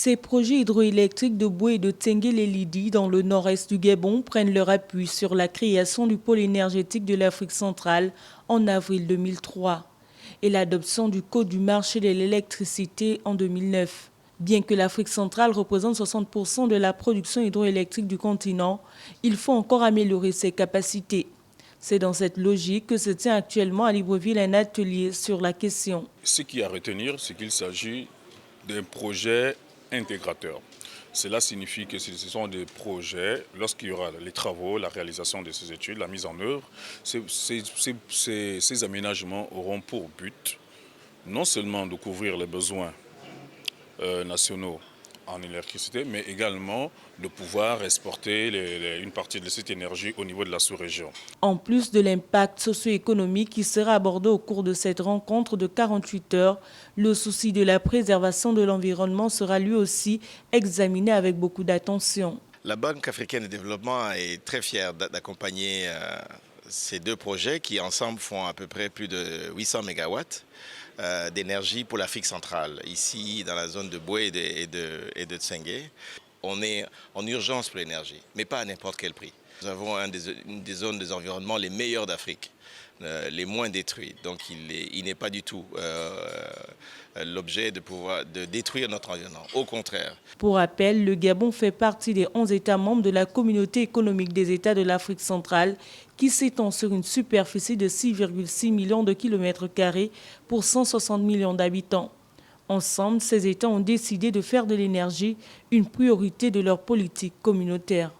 Ces projets hydroélectriques de Boé et de Tengué-les-Lidi dans le nord-est du Gabon prennent leur appui sur la création du pôle énergétique de l'Afrique centrale en avril 2003 et l'adoption du Code du marché de l'électricité en 2009. Bien que l'Afrique centrale représente 60% de la production hydroélectrique du continent, il faut encore améliorer ses capacités. C'est dans cette logique que se tient actuellement à Libreville un atelier sur la question. Ce qu'il y a à retenir, c'est qu'il s'agit d'un projet intégrateur. Cela signifie que ce sont des projets, lorsqu'il y aura les travaux, la réalisation de ces études, la mise en œuvre, ces aménagements auront pour but non seulement de couvrir les besoins nationaux en électricité, mais également de pouvoir exporter une partie de cette énergie au niveau de la sous-région. En plus de l'impact socio-économique qui sera abordé au cours de cette rencontre de 48 heures, le souci de la préservation de l'environnement sera lui aussi examiné avec beaucoup d'attention. La Banque africaine de développement est très fière d'accompagner ces deux projets qui ensemble font à peu près plus de 800 MW d'énergie pour l'Afrique centrale. Ici, dans la zone de Boé et de Tsengué, on est en urgence pour l'énergie, mais pas à n'importe quel prix. Nous avons une des zones des environnements les meilleures d'Afrique, les moins détruites. Donc il n'est pas du tout l'objet de détruire notre environnement, au contraire. Pour rappel, le Gabon fait partie des 11 États membres de la Communauté économique des États de l'Afrique centrale qui s'étend sur une superficie de 6,6 millions de kilomètres carrés pour 160 millions d'habitants. Ensemble, ces États ont décidé de faire de l'énergie une priorité de leur politique communautaire.